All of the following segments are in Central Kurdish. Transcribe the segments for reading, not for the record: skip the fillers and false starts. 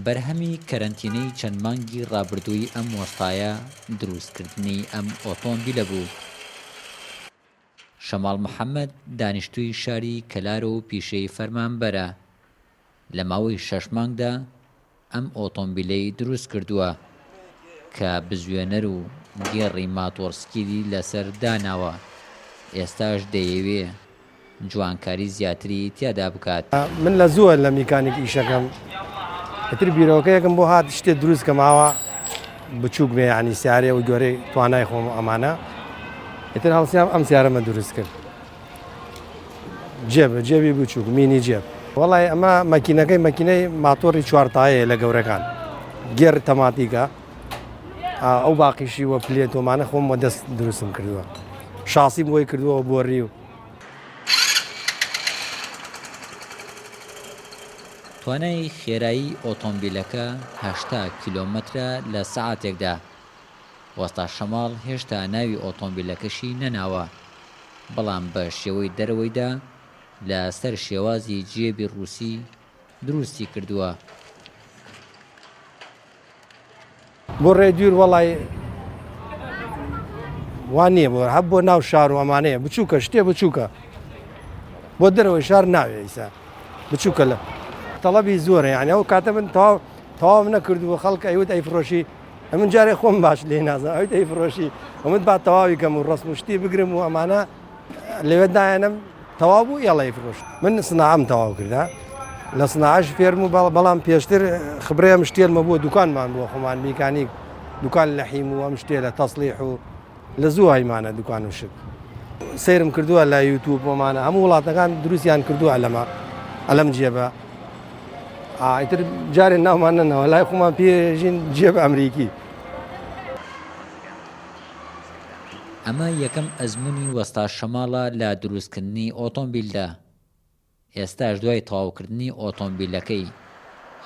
بەرهەمی کەرەنتینەی چەند مانگی ڕابردووی ئەم وەستایە دروستکردنی ئەم ئۆتۆمبیلە بوو. شەماڵ محەممەد دانیشتووی شاری کەلارە و پیشەی فەرمانبەرە. لە ماوەی 6 مانگدا ئەم ئۆتۆمبیلەی دروست کردووە کە بزوێنەر و گێڕی ماتۆڕسکیلی لەسەر داناوە. ئێستاش دەیەوێ جوانکاری زیاتری تیادا بکات. من لە زووە لە میکانیک ئیشەکەم ئەتر بیرۆکەیەکم بۆ هات شتێ دروست کەماوە بچووک بێ ینی سیارێ و گۆرەی توانای خۆم ئەمانە ئتر هەڵسیام ئەم سیارەمە دروست کرد جێبی بچووک مینی جێب. وەڵی ئەمە مەکینەکەی مەکینەی ماتۆری چوارتایەیە لە گەورەکان گێر تەماتیکە ئەو باقیشی وە پلێتۆمانە خۆم وە دەست دروستم کردووە شاسیم بۆی کردووە بۆ ڕی و توانای خێرایی ئۆتۆمبیلەکە 80 کیلۆمەترە لە سەعاتێکدا. وەستا شەماڵ هێشتا ناوی ئۆتۆمبیلەکەشی نەناوە، بەڵام بە شێوەی دەرەوەیدا لە سەر شێوازی جێبی ڕووسی دروستی کردووە. بۆ ڕێدوور وەڵی وان نییە بۆ هەب بۆ ناو شار و ئەمانەیە بچووکە شتێ بچووکە بۆ دەرەوەی شار ناوێ ئیسا بچووکە لە تەڵەبی زۆرە یعنی ئەو کاتە من تەواو نەکردووە خەڵک ئەیوت ئەیفرۆشی ئەمن جارێ خۆم باش لێ نازان ئەویت ئەیفرۆشی ئەمت با تەواوی کەم و ڕسم و شتی بگرم و ئەمانە لەوێت دایەنم تەواو بوو یاڵە ئەیفرۆش. من سناعەم تەواو کردا لە سناعەش فێرم و بەڵام پێشتر خبرەیەم شتێرمە بووە دوکانمان بووە خۆمان میکانیک دوکان لە حیم و ئەم شتێ لە تەسلیح و لە زوو هەیمانە دوکان و شت سیرم کردووە لە یوتیوب ومانە هەموو وڵاتەکان دروستیان کردووە ئەلەم جێبە ئیتر جارێ ناومان نەنەوە لای خۆمان پێژین جێب ئەمریکی. ئەمە یەکەم ئەزموونی وەستا شەماڵە لە دروستکردنی ئۆتۆمبیلدا. ئێستاش دوای تەواوکردنی ئۆتۆمبیلەکەی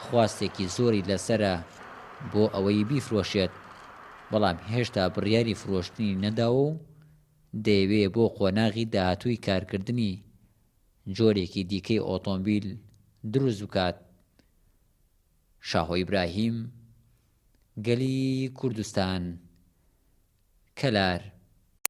خواستێکی زۆری لەسرە بۆ ئەوەی بیفرۆشێت، بەڵام هێشتا بڕیاری فرۆشتنی نەداوە و دەیەوێ بۆ قۆناغی داهاتووی کارکردنی جۆرێکی دیکەی ئۆتۆمبیل دروست بکات. شاهۆ ئیبراهیم، گەلی کوردستان، کەلار.